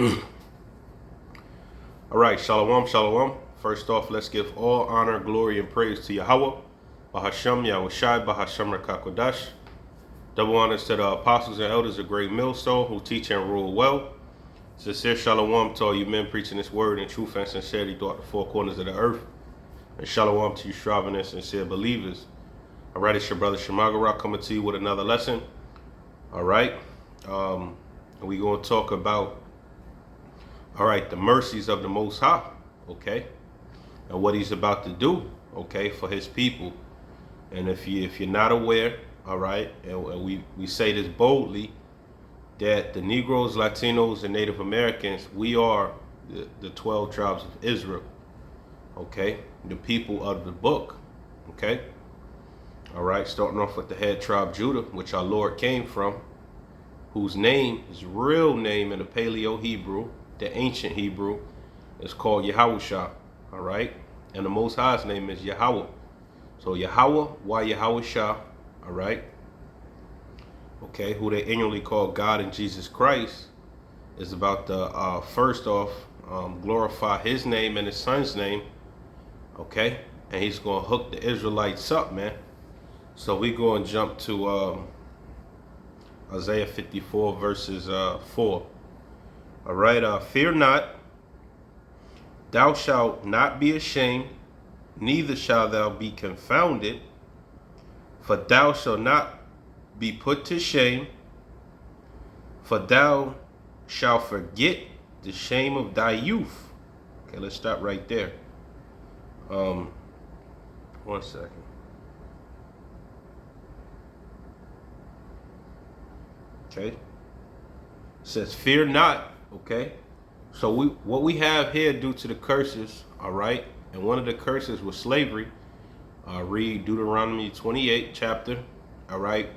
All right, shalom, shalom. First off, let's give all honor, glory, and praise to Yahweh, Bahashem, Yahushai, Bahashem Rakakodash. Double honors to the apostles and elders of Great Millstone who teach and rule well. Sincere shalom to all you men preaching this word in truth and sincerity throughout the four corners of the earth. And shalom to you striving and sincere believers. All right, it's your brother Shemagara coming to you with another lesson. All right, we're going to talk about the mercies of the Most High, okay, and what He's about to do, okay, for His people. And if you're not aware, all right, and we say this boldly, that the Negroes, Latinos, and Native Americans, we are the 12 tribes of Israel, okay, the people of the book, okay. All right, starting off with the head tribe Judah, which our Lord came from, whose name, his real name in the Paleo Hebrew, the ancient Hebrew, is called Yahushua, all right? And the Most High's name is Yahweh. So Yahweh, why Yahushua, all right? Okay, who they annually call God and Jesus Christ, is about to, first off, glorify His name and His Son's name, okay? And He's going to hook the Israelites up, man. So we're going to jump to Isaiah 54 verses 4. All right, fear not, thou shalt not be ashamed, neither shalt thou be confounded, for thou shalt not be put to shame, for thou shalt forget the shame of thy youth. Okay, let's stop right there. 1 second. Okay, it says fear not. Okay, so what we have here due to the curses, all right, and one of the curses was slavery. Read Deuteronomy 28 chapter, all right,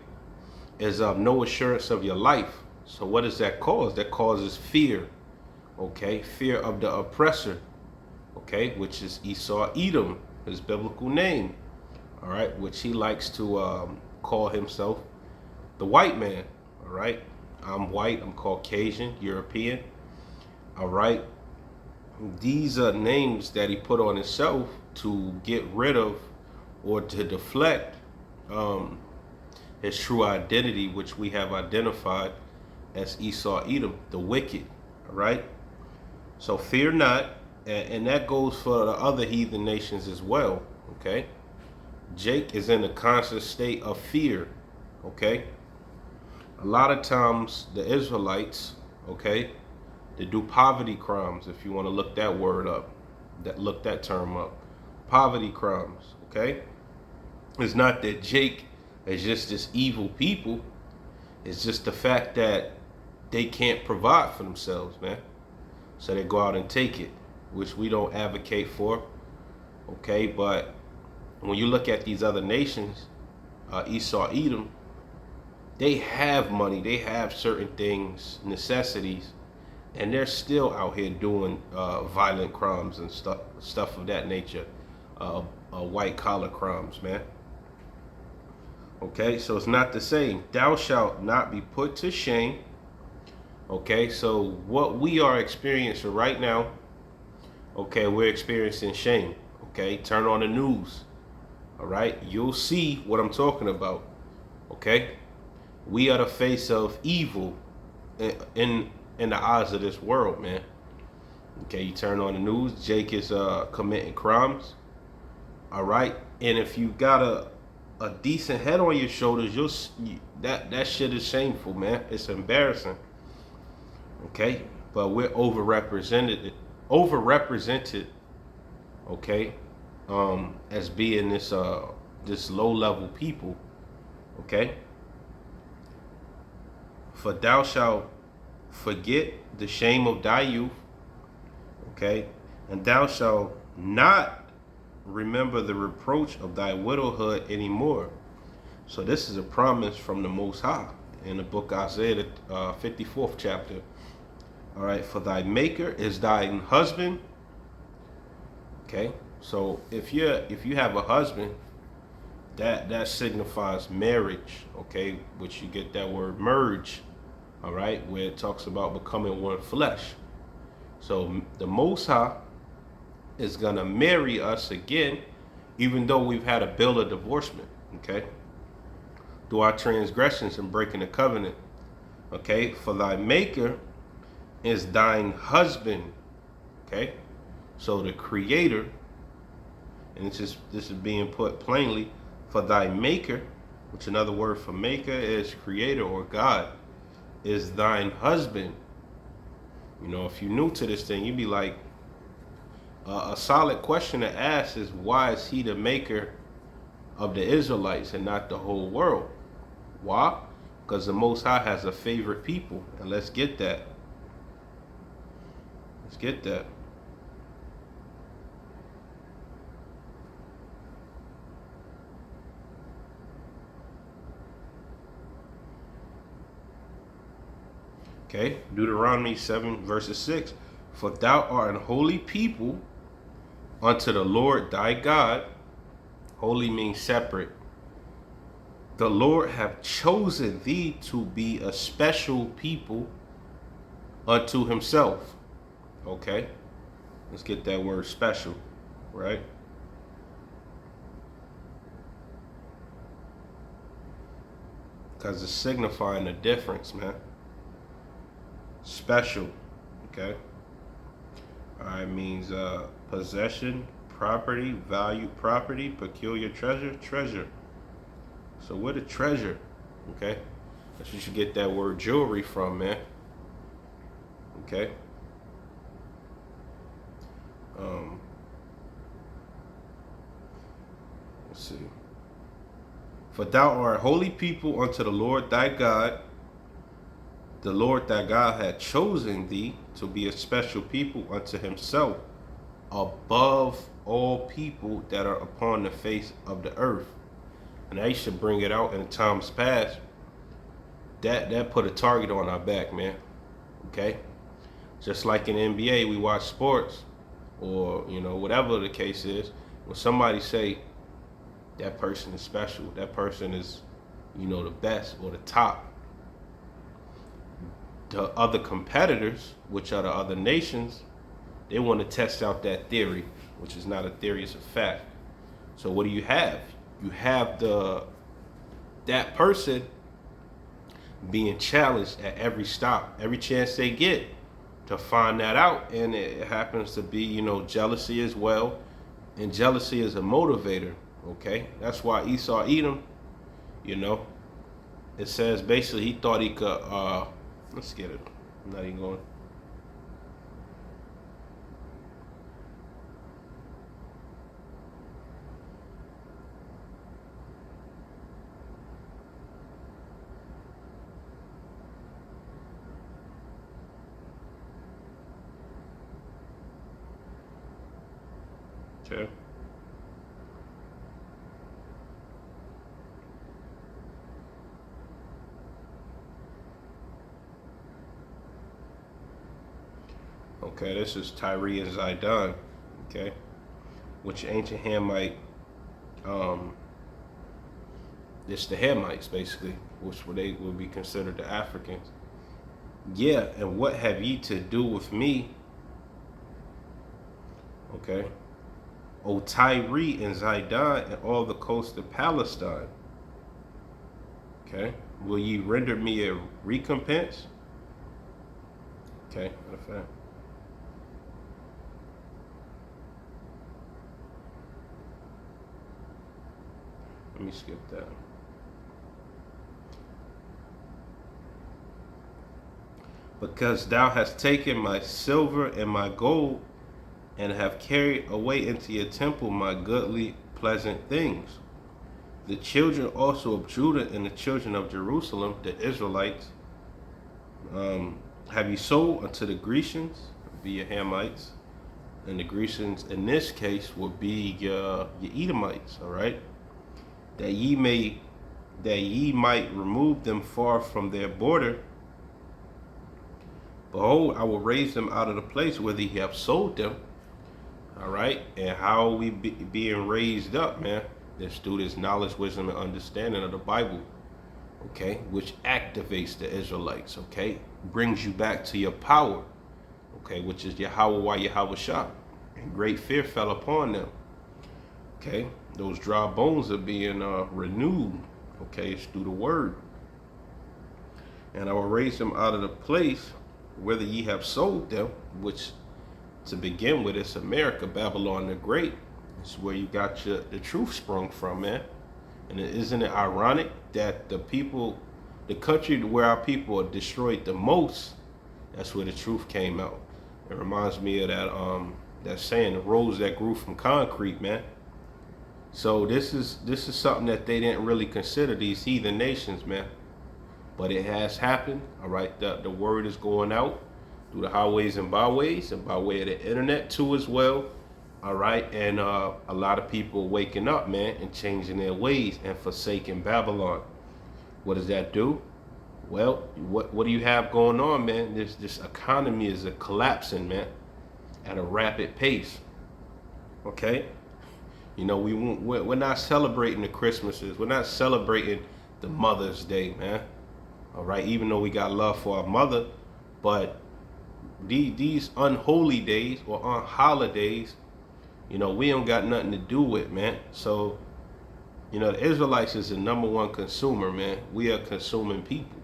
is no assurance of your life. So what does that cause? That causes fear, okay, fear of the oppressor, okay, which is Esau Edom, his biblical name, all right, which he likes to call himself the white man, all right. I'm white, I'm Caucasian, European, all right. These are names that he put on himself to get rid of or to deflect his true identity, which we have identified as Esau Edom, the wicked, all right. So fear not, and that goes for the other heathen nations as well, okay. Jake is in a constant state of fear, okay. A lot of times the Israelites, okay, they do poverty crimes, if you want to look that word up, look that term up. Poverty crimes, okay? It's not that Jake is just this evil people. It's just the fact that they can't provide for themselves, man. So they go out and take it, which we don't advocate for, okay? But when you look at these other nations, Esau, Edom, they have money, they have certain things, necessities, and they're still out here doing violent crimes and stuff of that nature, white collar crimes, man. Okay, so it's not the same. Thou shalt not be put to shame. Okay, so what we are experiencing right now, okay, we're experiencing shame. Okay, turn on the news. All right, you'll see what I'm talking about. Okay. We are the face of evil in the eyes of this world, man. Okay, you turn on the news, Jake is committing crimes. All right, and if you got a decent head on your shoulders, that shit is shameful, man. It's embarrassing. Okay, but we're overrepresented, okay, as being this low level people, okay. For thou shalt forget the shame of thy youth, okay, and thou shalt not remember the reproach of thy widowhood anymore. So this is a promise from the Most High in the book Isaiah, 54th chapter. All right, for thy maker is thine husband. Okay, so if you have a husband, that signifies marriage, okay, which you get that word merge, all right, where it talks about becoming one flesh. So the Most High is going to marry us again, even though we've had a bill of divorcement, okay? Through our transgressions and breaking the covenant, okay? For thy maker is thine husband, okay? So the creator, and this is being put plainly, for thy maker, which another word for maker is creator or God, is thine husband. You know, if you're new to this thing, you'd be like, a solid question to ask is, why is he the maker of the Israelites and not the whole world? Why? Because the Most High has a favorite people, and let's get that. Let's get that. Okay, Deuteronomy 7 verses 6. For thou art an holy people unto the Lord thy God. Holy means separate. The Lord have chosen thee to be a special people unto himself. Okay, let's get that word special, right? Because it's signifying a difference, man. Special, okay? Alright, means possession, property, value, property, peculiar treasure, treasure. So what a treasure, okay? That's where you should get that word jewelry from, man. Okay? Let's see. For thou art holy people unto the Lord thy God. The Lord thy God had chosen thee to be a special people unto himself, above all people that are upon the face of the earth. And I used to bring it out in times past. That put a target on our back, man. Okay? Just like in the NBA, we watch sports, or, you know, whatever the case is. When somebody say that person is special, that person is, you know, the best or the top, the other competitors, which are the other nations, they want to test out that theory, which is not a theory, it's a fact. So what do you have? You have that person being challenged at every stop, every chance they get to find that out. And it happens to be, you know, jealousy as well. And jealousy is a motivator, okay? That's why Esau Edom, you know, it says basically he thought he could, let's get it. I'm not even going. Okay. Okay, this is Tyre and Zidon, okay, which ancient Hamite, it's the Hamites basically, which they would be considered the Africans. Yeah, and what have ye to do with me? Okay. O Tyre and Zidon and all the coast of Palestine. Okay. Will ye render me a recompense? Okay, matter of fact. Let me skip that. Because thou hast taken my silver and my gold, and have carried away into your temple my goodly, pleasant things. The children also of Judah and the children of Jerusalem, the Israelites, have you sold unto the Grecians, via Hamites, and the Grecians in this case would be your Edomites, all right? That ye might remove them far from their border. Behold, I will raise them out of the place where ye have sold them. All right, and how are we being raised up, man? That's through this knowledge, wisdom, and understanding of the Bible, okay? Which activates the Israelites, okay? Brings you back to your power, okay, which is Yahweh Yahweh Shah. And great fear fell upon them. Okay, those dry bones are being renewed. Okay, it's through the word. And I will raise them out of the place whither ye have sold them, which to begin with, it's America, Babylon the Great. It's where you got the truth sprung from, man. And isn't it ironic that the country where our people are destroyed the most, that's where the truth came out. It reminds me of that saying, the rose that grew from concrete, man. So this is something that they didn't really consider, these heathen nations, man. But it has happened, all right? The word is going out through the highways and byways, and by way of the internet too as well, all right? And a lot of people waking up, man, and changing their ways and forsaking Babylon. What does that do? Well, what do you have going on, man? This economy is collapsing, man, at a rapid pace, okay? You know, we're not celebrating the Christmases. We're not celebrating the Mother's Day, man. All right, even though we got love for our mother, but these unholy days or on holidays, you know, we don't got nothing to do with, man. So, you know, the Israelites is the #1 consumer, man. We are consuming people,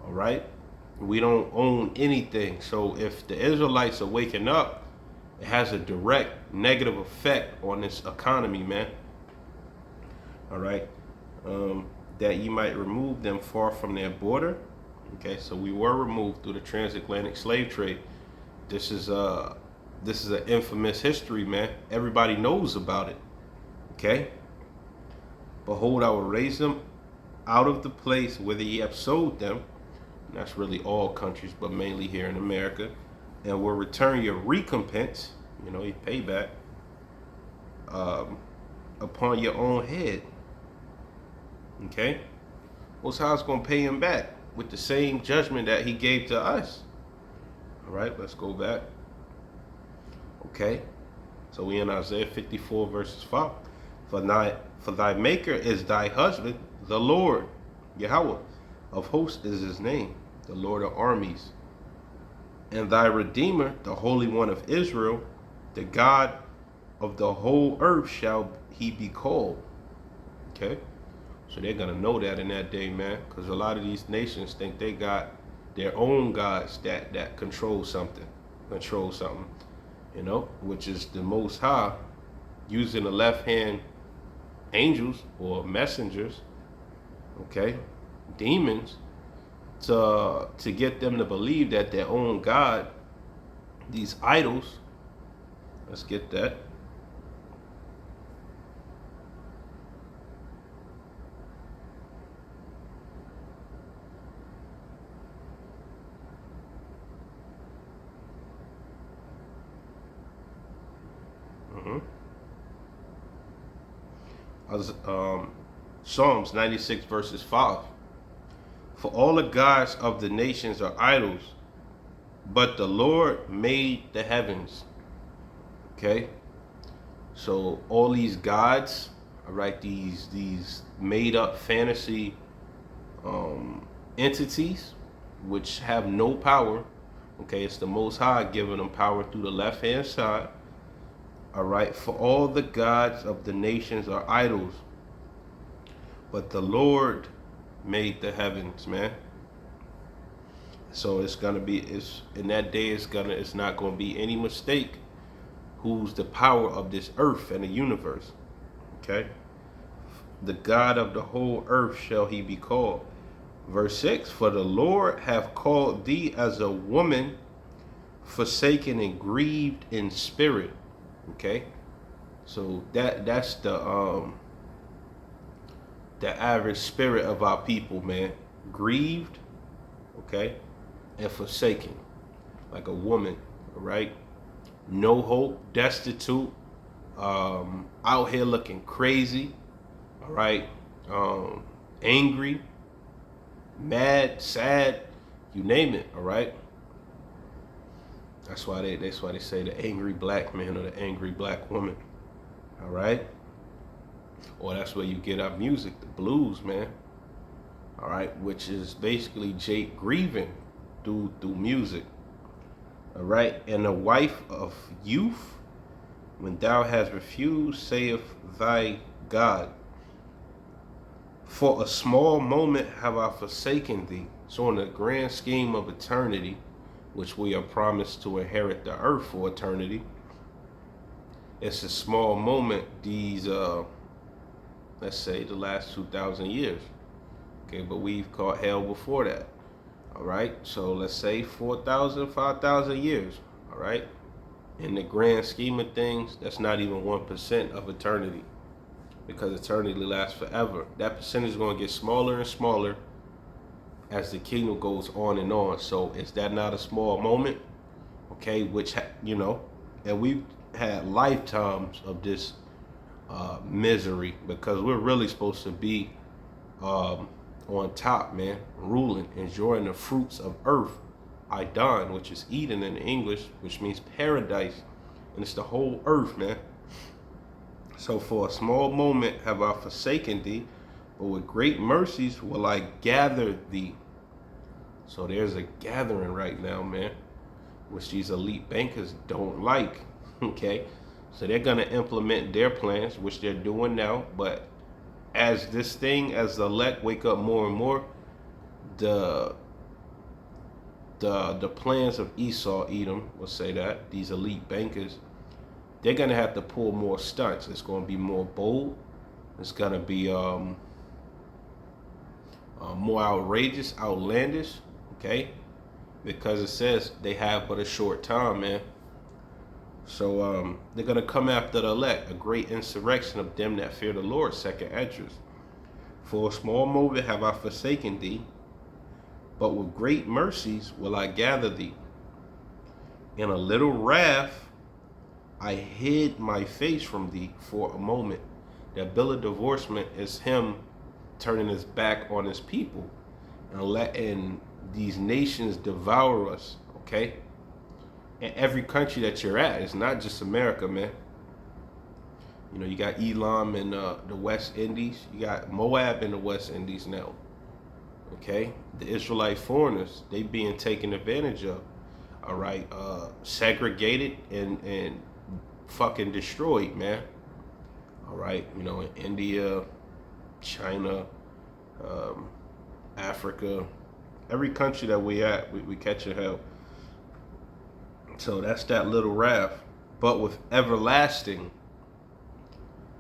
all right? We don't own anything. So if the Israelites are waking up, it has a direct negative effect on this economy, man. All right. That ye might remove them far from their border. Okay, so we were removed through the transatlantic slave trade. This is an infamous history, man. Everybody knows about it. Okay. Behold, I will raise them out of the place whither ye have sold them. And that's really all countries, but mainly here in America. And will return your recompense, you know, your payback, upon your own head. Okay? Most High's going to pay him back with the same judgment that he gave to us. All right, let's go back. Okay, so we in Isaiah 54 verses 5. For thy maker is thy husband, the Lord, Yahweh of hosts is his name, the Lord of armies. And thy Redeemer, the Holy One of Israel, the God of the whole earth shall he be called. Okay? So they're going to know that in that day, man. Because a lot of these nations think they got their own gods that control something. You know, which is the Most High using the left hand angels or messengers, okay, demons, to get them to believe that their own God, these idols, let's get that. Psalms 96 verses 5. For all the gods of the nations are idols, but the Lord made the heavens. Okay? So all these gods, all right, these made up fantasy entities which have no power. Okay, it's the Most High giving them power through the left hand side. All right, for all the gods of the nations are idols, but the Lord made the heavens, man. So it's in that day it's not gonna be any mistake who's the power of this earth and the universe. Okay? The God of the whole earth shall he be called. Verse 6, for the Lord hath called thee as a woman forsaken and grieved in spirit. Okay, so that's the average spirit of our people, man. Grieved, okay, and forsaken, like a woman, all right? No hope, destitute, out here looking crazy, all right? Angry, mad, sad, you name it, all right? That's why they say the angry black man or the angry black woman. All right? Or that's where you get our music, the blues, man. All right, which is basically Jake grieving through music. All right. And the wife of youth, when thou hast refused, saith thy God, for a small moment have I forsaken thee. So in the grand scheme of eternity, which we are promised to inherit the earth for eternity, it's a small moment, these, let's say the last 2,000 years. Okay, but we've caught hell before that. All right, so let's say 4,000, 5,000 years. All right, in the grand scheme of things, that's not even 1% of eternity, because eternity lasts forever. That percentage is going to get smaller and smaller as the kingdom goes on and on. So is that not a small moment? Okay, which, and we've had lifetimes of this misery, because we're really supposed to be on top, man, ruling, enjoying the fruits of earth, Idon, which is Eden in English, which means paradise, and it's the whole earth, man. So for a small moment have I forsaken thee, but with great mercies will I gather thee. So there's a gathering right now, man, which these elite bankers don't like. Okay, so they're going to implement their plans, which they're doing now. But as this thing, as the elect wake up more and more, the plans of Esau, Edom, will say that these elite bankers, they're going to have to pull more stunts. It's going to be more bold. It's going to be more outrageous, outlandish, okay? Because it says they have but a short time, man. So they're going to come after the elect, a great insurrection of them that fear the Lord, second entrance. For a small moment have I forsaken thee, but with great mercies will I gather thee. In a little wrath I hid my face from thee for a moment. That bill of divorcement is him turning his back on his people and letting these nations devour us, okay? And every country that you're at, it's not just America, man. You know, you got Elam in the West Indies. You got Moab in the West Indies now, okay? The Israelite foreigners, they being taken advantage of, all right? Segregated and fucking destroyed, man. All right, you know, in India, China, Africa, every country that we at, we catching hell. So that's that little wrath, but with everlasting.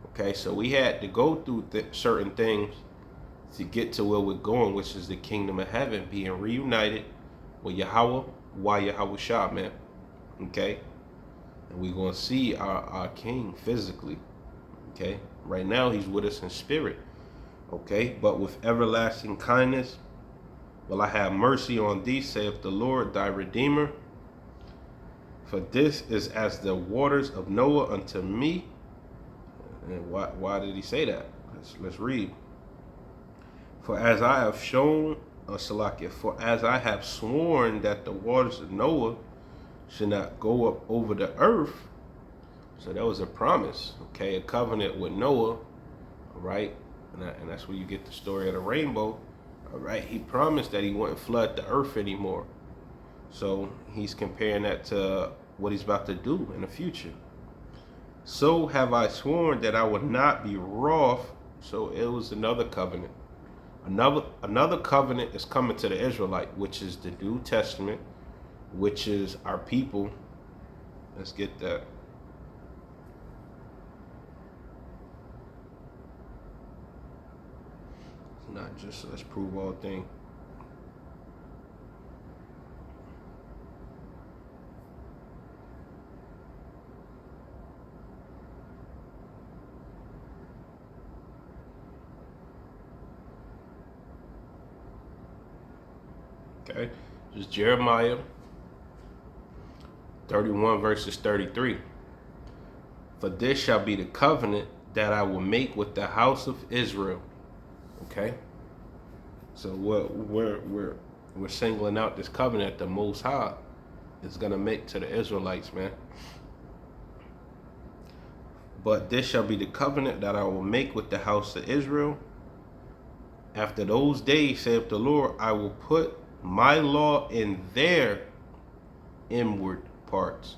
Okay, so we had to go through certain things to get to where we're going, which is the kingdom of heaven, being reunited with Yahweh, Yahweh Shah, man. Okay, and we're going to see our king physically. Okay, right now he's with us in spirit. Okay, but with everlasting kindness will I have mercy on thee, saith the Lord thy Redeemer. For this is as the waters of Noah unto me. And why did he say that? Let's read. For as I have shown, Salakia, for as I have sworn that the waters of Noah should not go up over the earth. So that was a promise, okay, a covenant with Noah, all right? And that's where you get the story of the rainbow, all right? He promised that he wouldn't flood the earth anymore. So he's comparing that to what he's about to do in the future. So have I sworn that I would not be wroth. So it was another covenant. Another covenant is coming to the Israelite, which is the New Testament, which is our people. Let's get that. It's not just let's prove all things. Okay, this is Jeremiah 31 verses 33. For this shall be the covenant that I will make with the house of Israel. Okay, so we're singling out this covenant the Most High is gonna make to the Israelites, man. But this shall be the covenant that I will make with the house of Israel. After those days, saith the Lord, I will put my law in inward parts.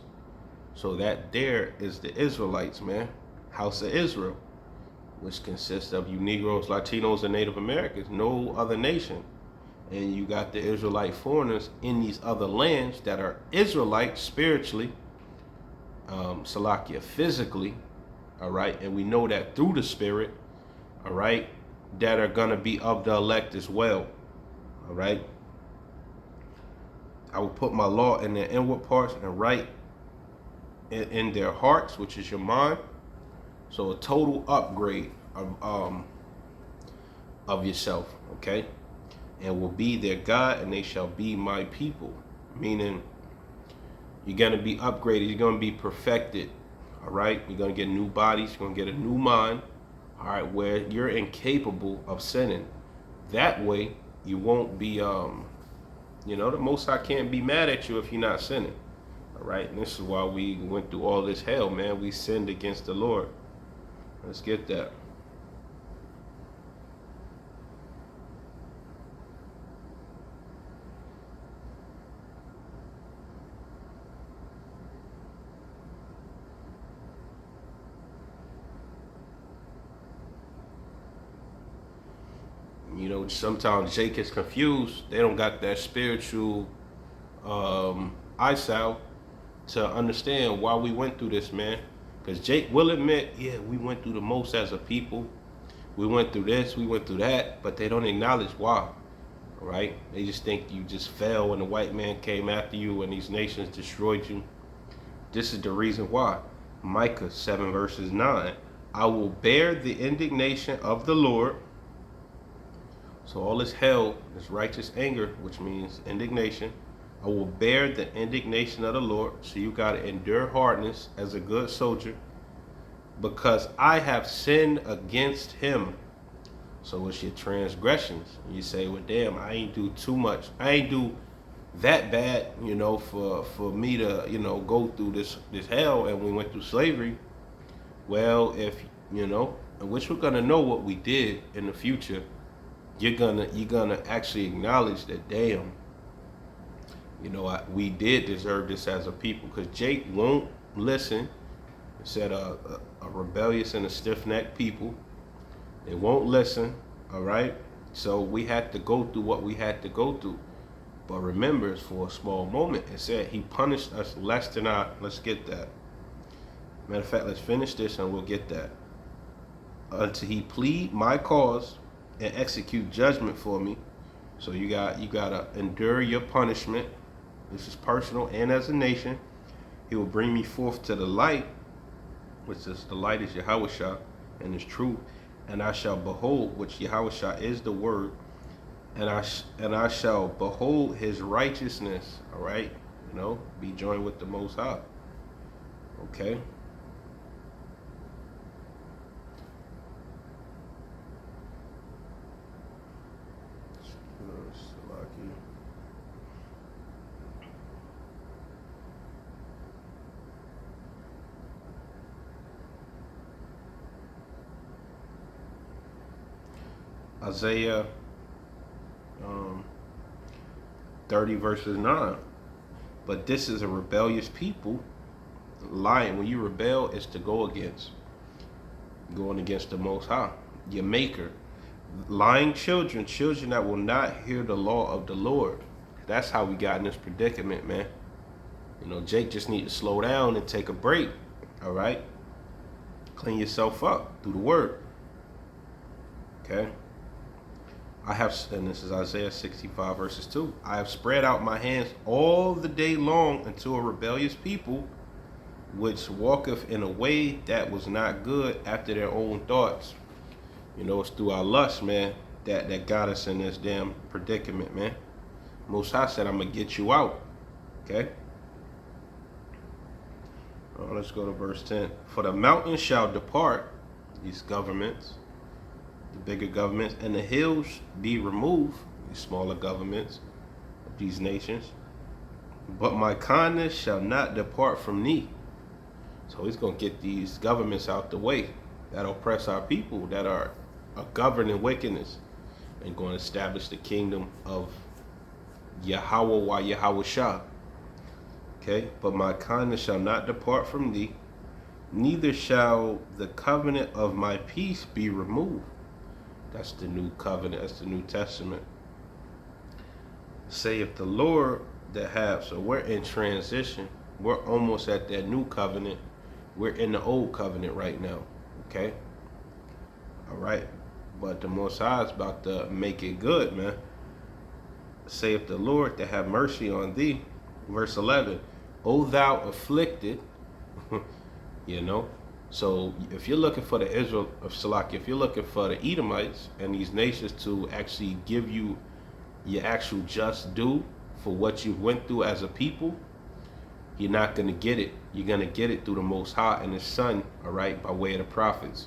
So that there is the Israelites, man. House of Israel, which consists of you Negroes, Latinos, and Native Americans, no other nation. And you got the Israelite foreigners in these other lands that are Israelites spiritually, Salakia physically, all right? And we know that through the Spirit, all right, that are going to be of the elect as well, all right? I will put my law in their inward parts and write in their hearts, which is your mind. So a total upgrade of yourself, okay? And will be their God, and they shall be my people. Meaning, you're going to be upgraded. You're going to be perfected, all right? You're going to get new bodies. You're going to get a new mind, all right, where you're incapable of sinning. That way, you won't be, the Most High can't be mad at you if you're not sinning, all right? And this is why we went through all this hell, man. We sinned against the Lord. Let's get that. Sometimes Jake is confused. They don't got that spiritual eyesight to understand why we went through this, man. Because Jake will admit, yeah, we went through the most as a people. We went through this, we went through that, but they don't acknowledge why, right? They just think you just fell when the white man came after you and these nations destroyed you. This is the reason why. Micah 7 verses 9. I will bear the indignation of the Lord. So all this hell, this righteous anger, which means indignation, I will bear the indignation of the Lord. So you got to endure hardness as a good soldier, because I have sinned against him. So it's your transgressions. You say, well, damn, I ain't do too much. I ain't do that bad, for me to, go through this hell, and we went through slavery. Well, if, which we're going to know what we did in the future, you're gonna actually acknowledge that, damn, we did deserve this as a people, because Jake won't listen. It said a rebellious and a stiff-necked people. They won't listen, all right? So we had to go through what we had to go through. But remember, it's for a small moment. It said he punished us less than let's get that. Matter of fact, let's finish this and we'll get that. Until he plead my cause and execute judgment for me. So you gotta endure your punishment. This is personal and as a nation. He will bring me forth to the light, which is the light is Yahushua and is truth, and I shall behold, which Yahushua is the word, and I shall behold his righteousness. All right, be joined with the Most High. Okay. Isaiah 30 verses 9. But this is a rebellious people. Lying. When you rebel, it's to go against. Going against the Most High, your maker. Lying children that will not hear the law of the Lord. That's how we got in this predicament, man. Jake just need to slow down and take a break. All right? Clean yourself up through the word. Okay? And this is Isaiah 65 verses 2. I have spread out my hands all the day long unto a rebellious people, which walketh in a way that was not good after their own thoughts. It's through our lust, man, that got us in this damn predicament, man. Most High said, I'm going to get you out. Okay? Let's go to verse 10. For the mountains shall depart, these governments, the bigger governments, and the hills be removed, these smaller governments of these nations. But my kindness shall not depart from thee. So he's going to get these governments out the way that oppress our people, that are governed in wickedness, and going to establish the kingdom of Yahweh Yahushua. Okay, but my kindness shall not depart from thee, neither shall the covenant of my peace be removed. That's the new covenant. That's the New Testament. Saith the Lord that have. So we're in transition. We're almost at that new covenant. We're in the old covenant right now. Okay? All right. But the Most High is about to make it good, man. Saith the Lord that have mercy on thee. Verse 11. O thou afflicted. You know? So if you're looking for the Israel of Salaki, if you're looking for the Edomites and these nations to actually give you your actual just due for what you went through as a people, you're not going to get it. You're going to get it through the Most High and His Son, all right, by way of the prophets.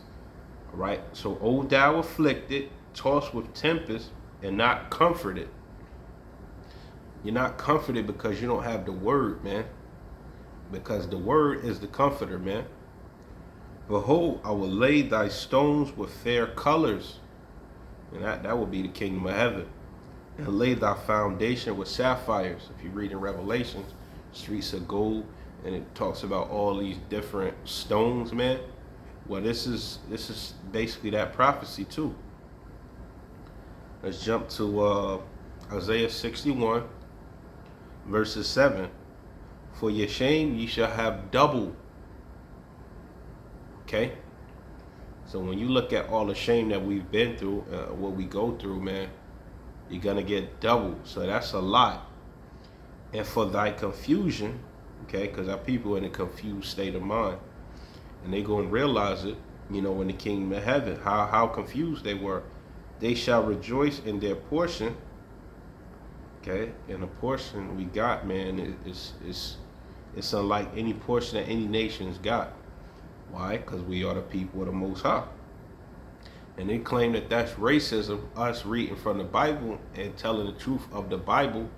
All right. So, O thou afflicted, tossed with tempest, and not comforted. You're not comforted because you don't have the word, man. Because the word is the comforter, man. Behold, I will lay thy stones with fair colors. And that will be the kingdom of heaven. And lay thy foundation with sapphires. If you read in Revelations, streets of gold, and it talks about all these different stones, man. Well, this is basically that prophecy too. Let's jump to Isaiah 61, verses 7. For your shame ye shall have double. Okay? So when you look at all the shame that we've been through, what we go through, man, you're going to get double. So that's a lot. And for thy confusion, okay, because our people are in a confused state of mind. And they go and realize it, you know, in the kingdom of heaven, how confused they were. They shall rejoice in their portion. Okay, and the portion we got, man, it's unlike any portion that any nation's got. Why? Because we are the people of the Most High. And they claim that that's racism, us reading from the Bible and telling the truth of the Bible,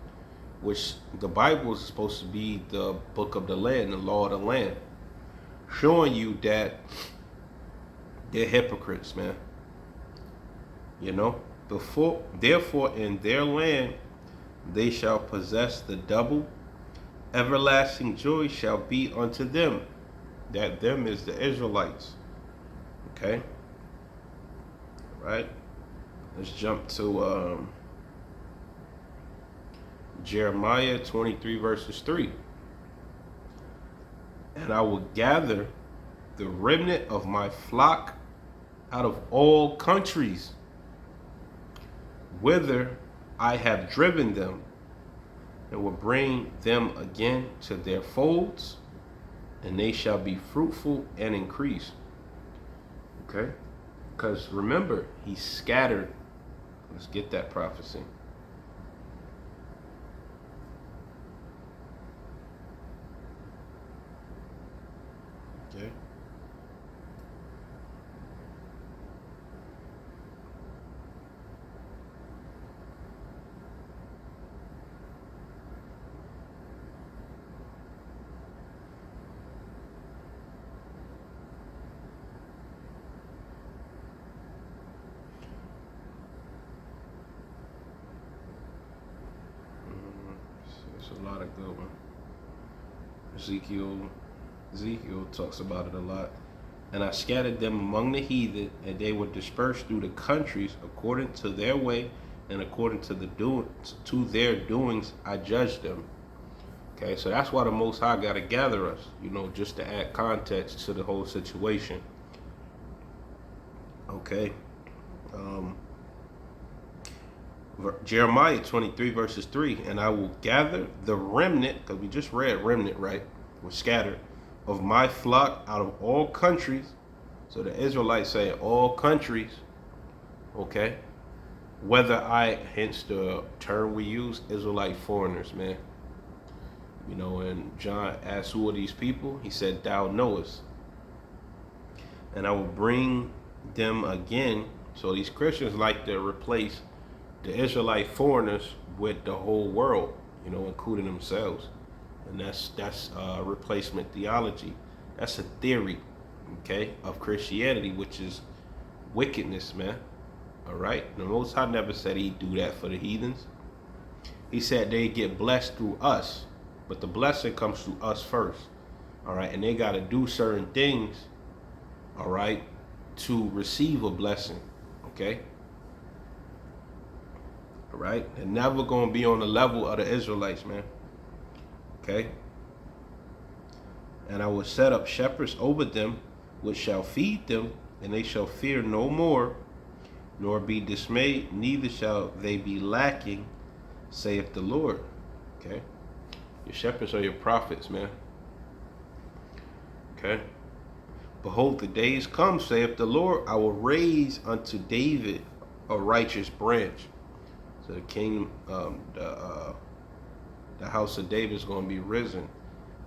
which the Bible is supposed to be the book of the land, the law of the land, showing you that they're hypocrites, man. You know, therefore in their land they shall possess the double. Everlasting joy shall be unto them. That them is the Israelites. Okay. Right. Let's jump to Jeremiah 23 verses 3. And I will gather the remnant of my flock out of all countries, whither I have driven them, and will bring them again to their folds, and they shall be fruitful and increase. Okay? Because remember, he scattered. Let's get that prophecy. Okay. It's a lot of good one. Ezekiel talks about it a lot. And I scattered them among the heathen, and they were dispersed through the countries according to their way, and according to their doings I judged them. Okay, so that's why the Most High got to gather us, you know, just to add context to the whole situation. Okay. Jeremiah 23 verses 3, and I will gather the remnant, because we just read remnant, right? Was scattered, of my flock out of all countries. So the Israelites say all countries. Okay. Hence the term we use, Israelite foreigners, man. You know, and John asked, who are these people? He said, thou knowest. And I will bring them again. So these Christians like to replace the Israelite foreigners with the whole world, you know, including themselves. And that's replacement theology. That's a theory, okay, of Christianity, which is wickedness, man. All right. The Most High never said he'd do that for the heathens. He said they get blessed through us, But the blessing comes to us first. All right. And they got to do certain things, all right, to receive a blessing. Okay. All right. They're never going to be on the level of the Israelites, man. Okay. And I will set up shepherds over them, which shall feed them, and they shall fear no more, nor be dismayed, neither shall they be lacking, saith the Lord. Okay. Your shepherds are your prophets, man. Okay. Behold, the days come, saith the Lord, I will raise unto David a righteous branch. So the kingdom, the house of David is going to be risen,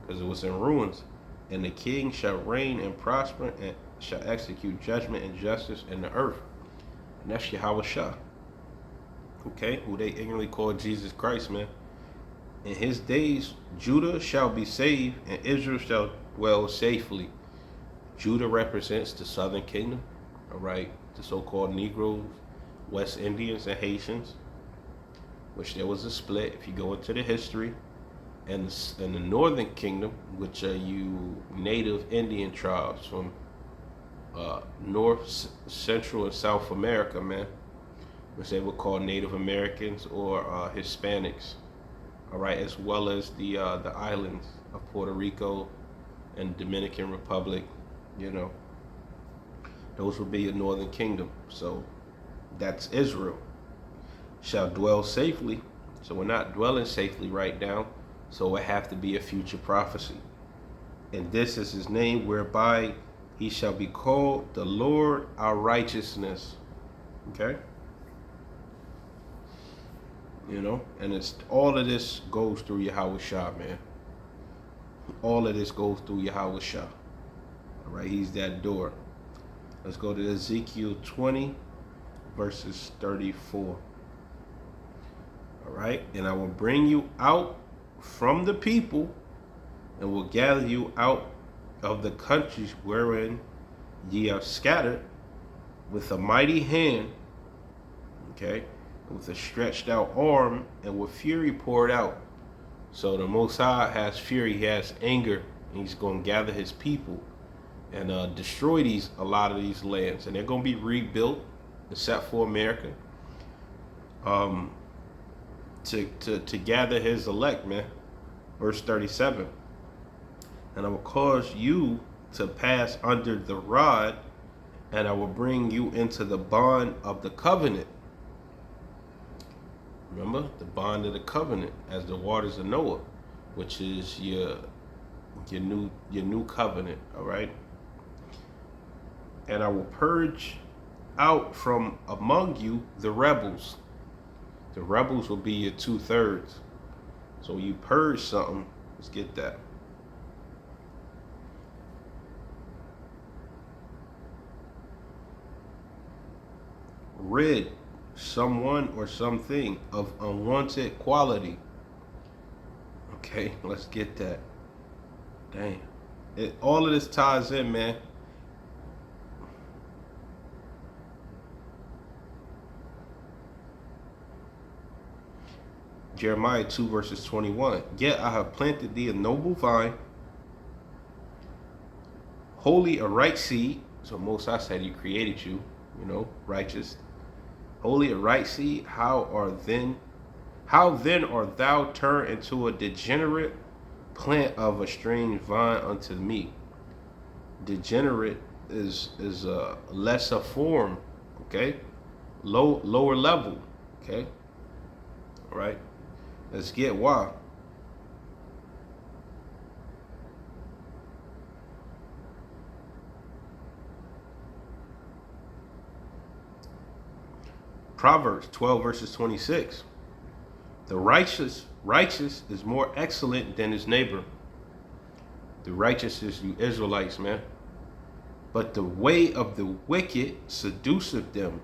because it was in ruins. And the king shall reign and prosper, and shall execute judgment and justice in the earth. And that's Yahweh Shah. Okay, who they ignorantly call Jesus Christ, man. In his days, Judah shall be saved, and Israel shall dwell safely. Judah represents the southern kingdom, all right, the so-called Negroes, West Indians, and Haitians, which there was a split if you go into the history. And the northern kingdom, which are you native Indian tribes from North, Central, and South America, man, which they would call Native Americans or Hispanics, all right, as well as the islands of Puerto Rico and Dominican Republic, you know. Those would be a northern kingdom. So that's Israel. Shall dwell safely. So we're not dwelling safely right now. So it have to be a future prophecy. And this is his name, whereby he shall be called the Lord our righteousness. Okay? You know, and it's all of this goes through Yahweh Shah, man. All of this goes through Yahweh Shah. All right, he's that door. Let's go to Ezekiel 20, verses 34. All right, and I will bring you out from the people, and will gather you out of the countries wherein ye are scattered, with a mighty hand, okay, with a stretched out arm, and with fury poured out. So the Most High has fury, he has anger, and he's going to gather his people and destroy a lot of these lands, and they're going to be rebuilt, except for America, to gather his elect, man. Verse 37. And I will cause you to pass under the rod, and I will bring you into the bond of the covenant. Remember, the bond of the covenant, as the waters of Noah, which is your new covenant, all right? And I will purge out from among you the rebels. The rebels will be your 2/3. So when you purge something, let's get that. Rid someone or something of unwanted quality. Okay, let's get that. Damn. All of this ties in, man. Jeremiah 2 verses 21. Yet I have planted thee a noble vine, holy a right seed. So Most High said he created you, you know, righteous. Holy a right seed. How then art thou turned into a degenerate plant of a strange vine unto me? Degenerate is a lesser form, okay? Lower level, okay? All right. Let's get why. Proverbs 12 verses 26. The righteous is more excellent than his neighbor. The righteous is you Israelites, man. But the way of the wicked seduceth them.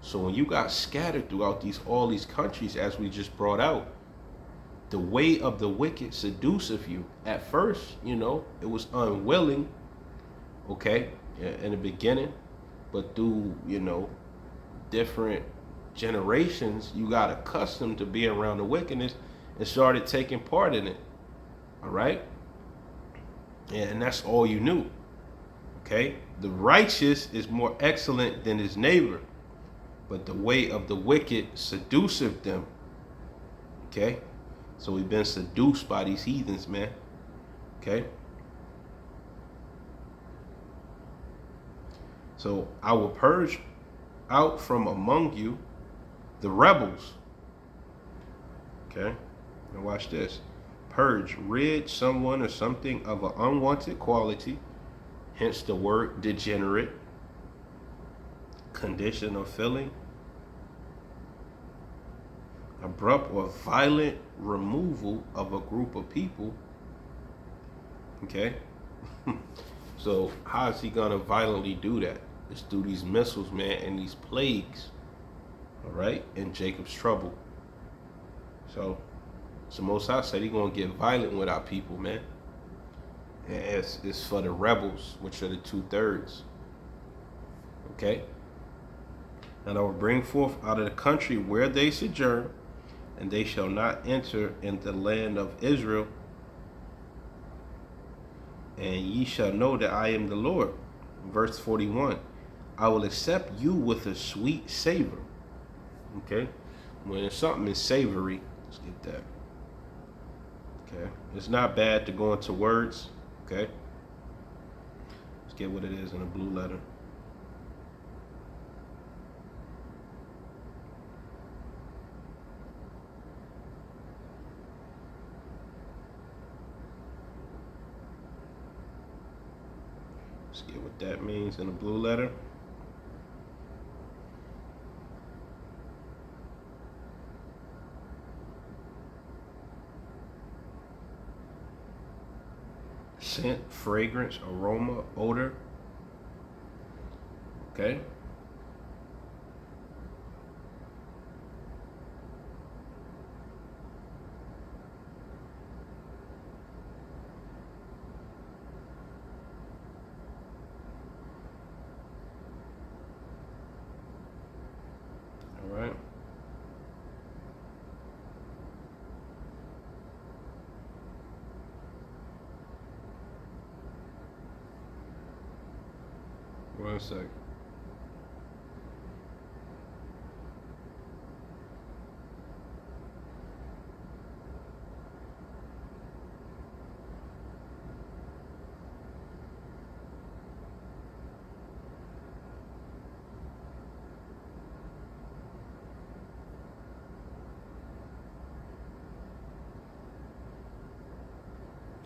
So when you got scattered throughout all these countries, as we just brought out, the way of the wicked seduceth you. At first, you know, it was unwilling, okay, in the beginning, but through, you know, different generations, you got accustomed to being around the wickedness and started taking part in it. All right? And that's all you knew. Okay? The righteous is more excellent than his neighbor, but the way of the wicked seduceth them. Okay? So we've been seduced by these heathens, man. Okay? So I will purge out from among you the rebels. Okay? Now watch this. Purge, rid someone or something of an unwanted quality, hence the word degenerate, condition of feeling, abrupt or violent removal of a group of people. Okay? So how is he gonna violently do that? It's through these missiles, man, and these plagues. All right? And Jacob's trouble. So Most High said he's gonna get violent with our people, man. And it's for the rebels, which are the 2/3. Okay? And I will bring forth out of the country where they sojourn, and they shall not enter in the land of Israel. And ye shall know that I am the Lord. Verse 41. I will accept you with a sweet savor. Okay? When something is savory, let's get that. Okay? It's not bad to go into words. Okay? Let's get what it is in a blue letter. Let's get what that means in a blue letter. Scent, fragrance, aroma, odor. Okay? All right. One sec.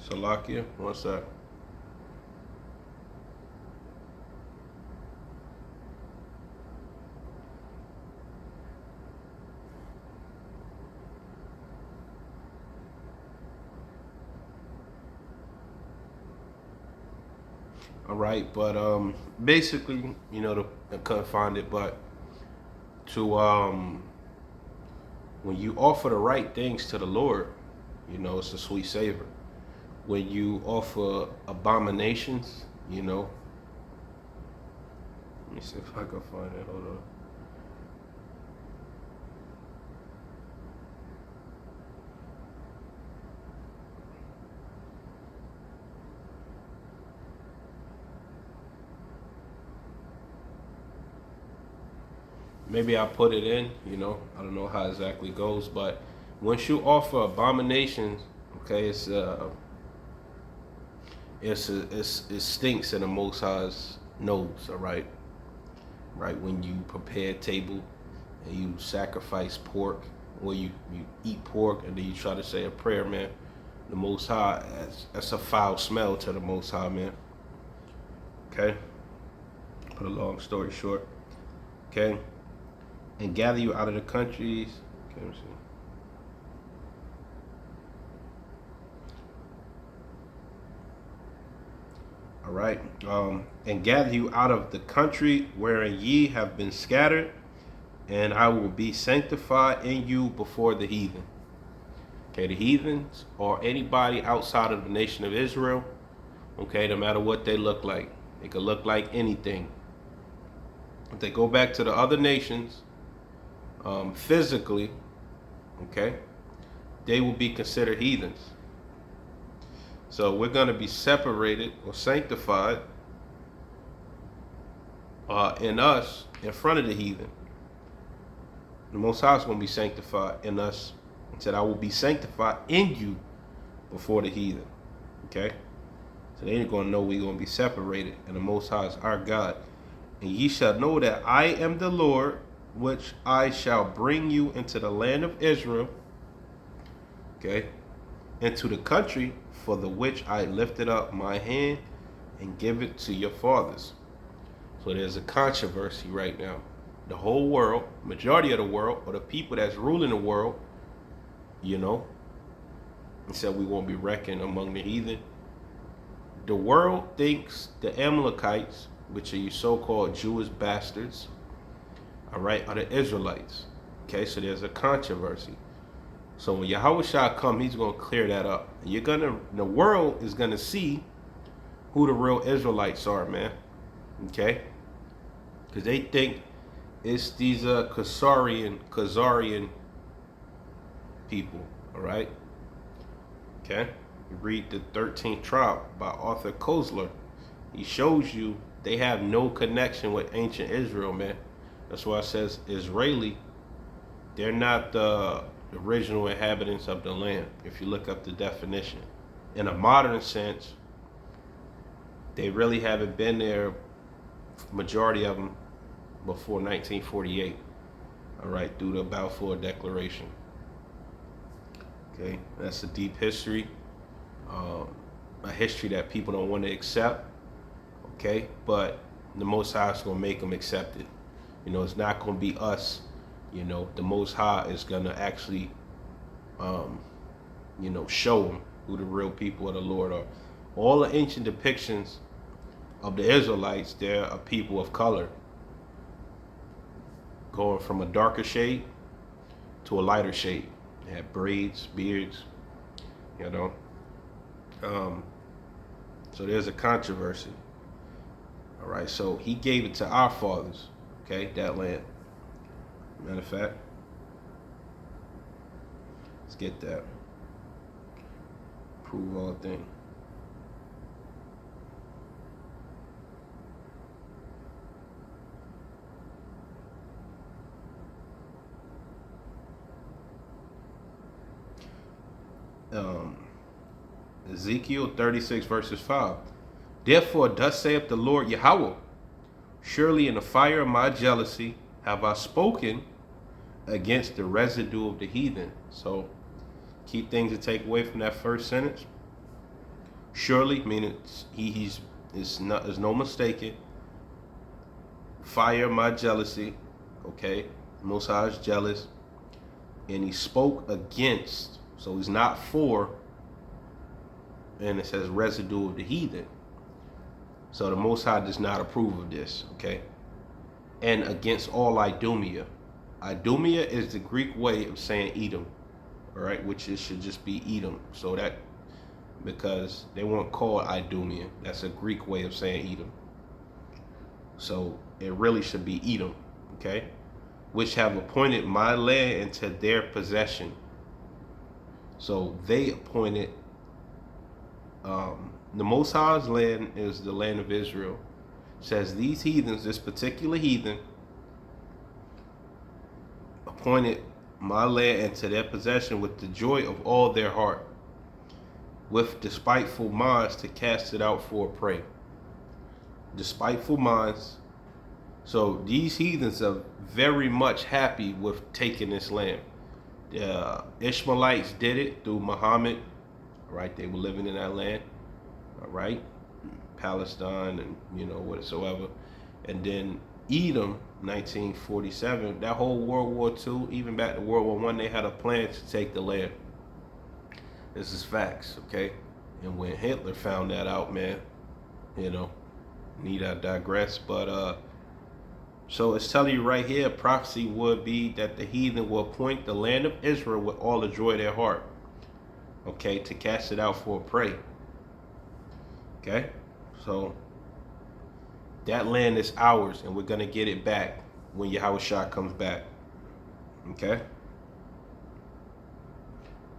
Salakia, one sec. All right, but basically, I couldn't find it, but to when you offer the right things to the Lord, it's a sweet savor. When you offer abominations, let me see if I can find it. Hold on. Maybe I put it in, I don't know how exactly it goes, but once you offer abominations, okay, it stinks in the Most High's nose, all right? Right, when you prepare a table and you sacrifice pork, or you eat pork and then you try to say a prayer, man, the Most High, that's a foul smell to the Most High, man. Okay? Put a long story short. Okay? And gather you out of the countries. Okay, let me see. All right. And gather you out of the country wherein ye have been scattered, and I will be sanctified in you before the heathen. Okay, the heathens or anybody outside of the nation of Israel, okay, no matter what they look like. They could look like anything. If they go back to the other nations, physically, okay, they will be considered heathens. So we're going to be separated or sanctified in us in front of the heathen. The Most High is going to be sanctified in us. He said, I will be sanctified in you before the heathen. Okay? So they ain't going to know we're going to be separated. And the Most High is our God. And ye shall know that I am the Lord, which I shall bring you into the land of Israel. Okay? Into the country for the which I lifted up my hand and give it to your fathers. So there's a controversy right now. The whole world, majority of the world, or the people that's ruling the world, you know, and said we won't be reckoned among the heathen. The world thinks the Amalekites, which are you so-called Jewish bastards, all right, are the Israelites. Okay, so there's a controversy. So when Yahushua come, he's going to clear that up. The world is going to see who the real Israelites are, man. Okay? Because they think it's these Khazarian people, all right? Okay? You read the 13th tribe by Arthur Koestler. He shows you they have no connection with ancient Israel, man. That's why it says Israeli. They're not the original inhabitants of the land, if you look up the definition. In a modern sense, they really haven't been there, majority of them, before 1948, all right, through the Balfour Declaration. Okay, that's a deep history, a history that people don't want to accept, okay, but the Most High is going to make them accept it. You know, it's not going to be us. You know, the Most High is going to actually, you know, show them who the real people of the Lord are. All the ancient depictions of the Israelites, they're a people of color, going from a darker shade to a lighter shade. They had braids, beards, you know. So there's a controversy. All right, so he gave it to our fathers, okay, that land. Matter of fact, let's get that. Prove all things. Ezekiel 36 verses 5. Therefore, thus saith the Lord Yahweh, surely in the fire of my jealousy have I spoken against the residue of the heathen. So, key things to take away from that first sentence. Surely, meaning is no mistaken. Fire of my jealousy, okay. Most High is jealous, and he spoke against. So he's not for, and it says residue of the heathen. So the Most High does not approve of this, okay? And against all Idumea. Idumea is the Greek way of saying Edom, all right? Which it should just be Edom. So that, because they weren't called Idumea. That's a Greek way of saying Edom. So it really should be Edom, okay? Which have appointed my land into their possession. So they appointed, the Most High's land is the land of Israel. It says these heathens, this particular heathen, appointed my land into their possession with the joy of all their heart, with despiteful minds to cast it out for a prey. Despiteful minds. So these heathens are very much happy with taking this land. The Ishmaelites did it through Muhammad, right? They were living in that land, all right? Palestine and, you know, whatsoever. And then Edom, 1947, that whole World War II, even back to World War I, they had a plan to take the land. This is facts, okay? And when Hitler found that out, man, you know, need I digress, but so it's telling you right here, prophecy would be that the heathen will appoint the land of Israel with all the joy of their heart, okay, to cast it out for a prey. Okay, so that land is ours, and we're gonna get it back when Yahushua comes back. Okay,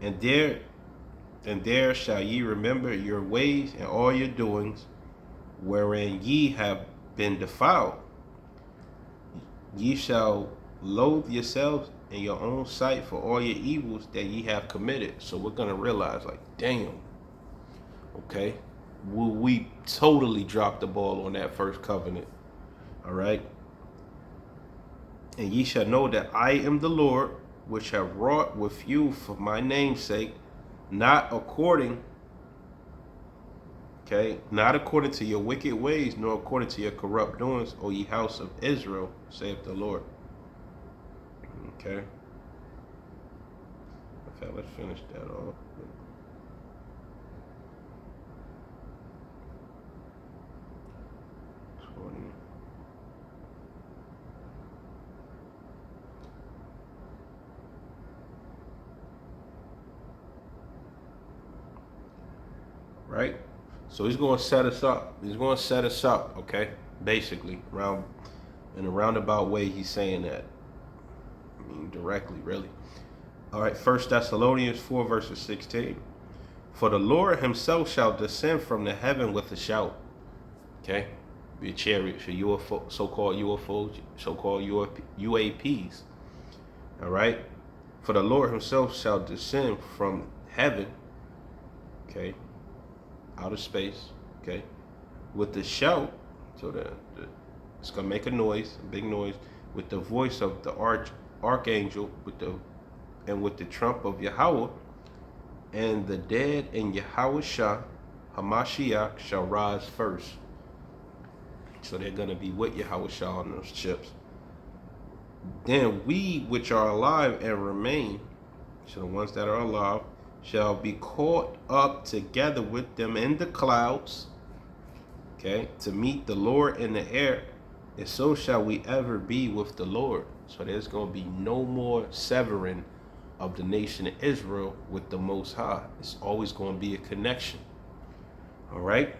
and there And there shall ye remember your ways and all your doings, wherein ye have been defiled. Ye shall loathe yourselves in your own sight for all your evils that ye have committed. So we're going to realize, like, damn, okay, we totally dropped the ball on that first covenant. All right. And ye shall know that I am the Lord, which have wrought with you for my name's sake, not according to your wicked ways, nor according to your corrupt doings, O ye house of Israel, saith the Lord. Okay. Okay, let's finish that off. Right? So he's going to set us up. He's going to set us up, okay? Basically, in a roundabout way, he's saying that. I mean, directly, really. All right, 1 Thessalonians 4, verses 16. For the Lord himself shall descend from the heaven with a shout. Okay? Be a chariot for UFO, so-called UFOs, so-called UAPs. All right? For the Lord himself shall descend from heaven, okay, outer space, okay, with the shout, so it's gonna make a noise, a big noise, with the voice of the archangel, with the trump of Yahweh, and the dead in Yahushua Hamashiach shall rise first. So they're gonna be with Yahushua on those ships. Then we which are alive and remain, so the ones that are alive, shall be caught up together with them in the clouds, okay, to meet the Lord in the air, and so shall we ever be with the Lord. So there's going to be no more severing of the nation of Israel with the Most High. It's always going to be a connection. All right?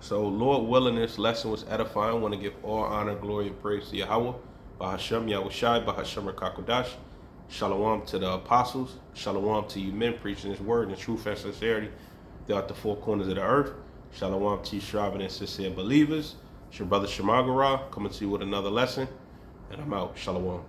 So, Lord willing, this lesson was edifying. I want to give all honor, glory, and praise to Yahweh, Bahashem Yahushai, Bahashem Rakakodash. Shalom to the apostles. Shalom to you men preaching his word in truth and sincerity throughout the four corners of the earth. Shalom to you striving and sincere believers. It's your brother Shemagara coming to you with another lesson. And I'm out. Shalom.